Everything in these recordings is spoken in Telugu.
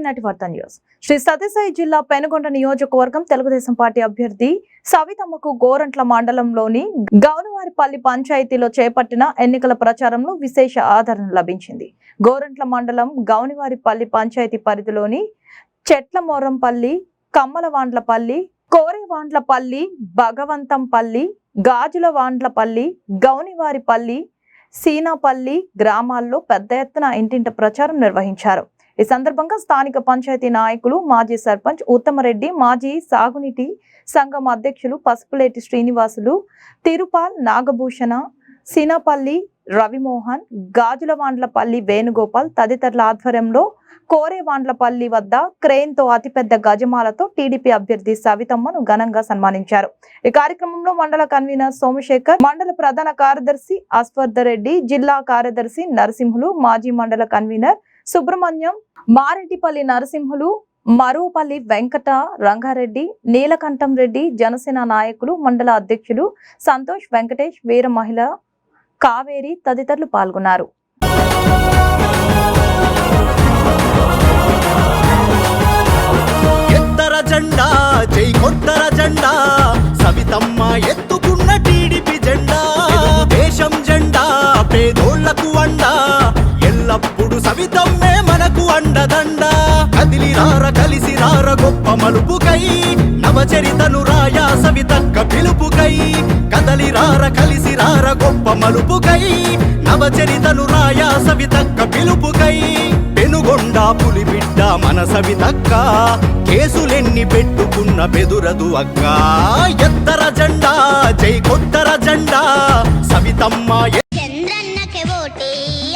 ఈనాటి వార్తా న్యూస్. శ్రీ సత్యసాయి జిల్లా పెనుగొండ నియోజకవర్గం తెలుగుదేశం పార్టీ అభ్యర్థి సవితమ్మకు గోరంట్ల మండలంలోని గౌనవారిపల్లి పంచాయతీలో చేపట్టిన ఎన్నికల ప్రచారంలో విశేష ఆదరణ లభించింది. గోరంట్ల మండలం గౌనవారిపల్లి పంచాయతీ పరిధిలోని చెట్లమోరంపల్లి, కమ్మలవాండ్లపల్లి, కోరేవాండ్లపల్లి, భగవంతంపల్లి, గాజులవాండ్లపల్లి, గౌనివారిపల్లి, సీనాపల్లి గ్రామాల్లో పెద్ద ఎత్తున ఇంటింటి ప్రచారం నిర్వహించారు. ఈ సందర్భంగా స్థానిక పంచాయతీ నాయకులు, మాజీ సర్పంచ్ ఉత్తమరెడ్డి, మాజీ సాగునీటి సంఘం అధ్యక్షులు పసుపులేటి శ్రీనివాసులు, తిరుపాల్ నాగభూషణ, సీనాపల్లి రవిమోహన్, గాజులవాండ్లపల్లి వేణుగోపాల్ తదితరుల ఆధ్వర్యంలో కోరేవాండ్లపల్లి వద్ద క్రేన్ తో అతిపెద్ద గజమాలతో టీడీపీ అభ్యర్థి సవితమ్మను ఘనంగా సన్మానించారు. ఈ కార్యక్రమంలో మండల కన్వీనర్ సోమశేఖర్, మండల ప్రధాన కార్యదర్శి అశ్వర్ధరెడ్డి, జిల్లా కార్యదర్శి నరసింహులు, మాజీ మండల కన్వీనర్ సుబ్రహ్మణ్యం, మారెడ్డిపల్లి నరసింహులు, మరువుపల్లి వెంకట రంగారెడ్డి, నీలకంఠం రెడ్డి, జనసేన నాయకులు, మండల అధ్యక్షులు సంతోష్, వెంకటేష్, వీర మహిళ కావేరి తదితరులు పాల్గొన్నారు. జెండా జై కొత్తర జెండా సవితమ్మ ఎత్తుకున్న టీడీపీ జెండా, దేశం జెండా పేదోళ్లకు అండా, ఎల్లప్పుడు సవితమ్మే మనకు అండదండ. కదిలిరార కలిసిరార గొప్ప మలుపుకై, నవచరితను రాయా సవితక్క పిలుపుకై. కదలిరార కలిసిరార గొప్ప మలుపుకై, నవచరితను రాయా సవితక్క పిలుపుకై. పెనుగొండ పులిబిడ్డ మన సవితక్క, కేసులెన్ని పెట్టుకున్న బెదురదు అక్క. ఎత్తర జెండా జై కొత్తర జెండా సవితమ్మ. చంద్రన్నకే ఓటే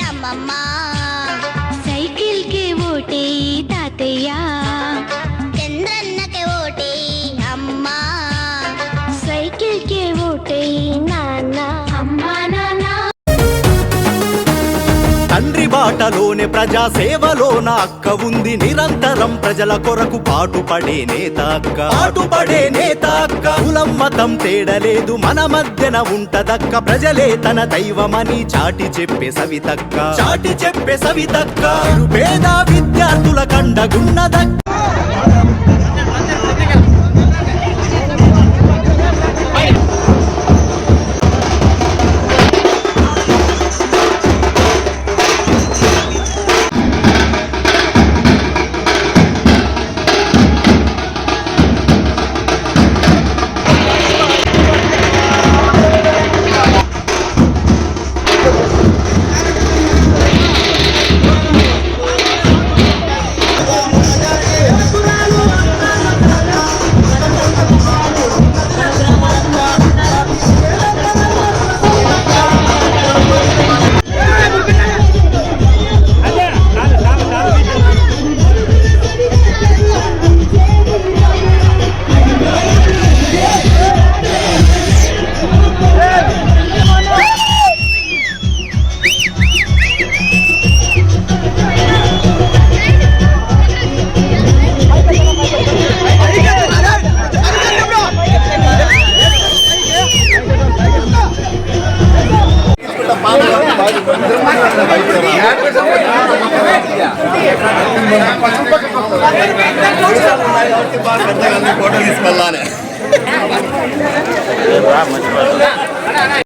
అమ్మమ్మ, సైకిల్ కే ఓటే తాతయ్య. చంద్రన్నకే ఓటే అమ్మ, సైకిల్ కే ఓటే నాన్న. అమ్మా నాన్న తండ్రి బాటలోనే ప్రజా సేవలోన అక్క ఉంది, నిరంతరం ప్రజల కొరకు పాటుపడే నేత అక్క. పాటుపడే నేత అక్క, కులం మతం తేడలేదు మన మధ్యన ఉంటదక్క. ప్రజలే తన దైవమని చాటి చెప్పే సవితక్క, చాటి చెప్పే సవితక్క. పేద విద్యార్థుల కండగున్నదక్క. ఫోటో తీసుకెళ్ళాలి.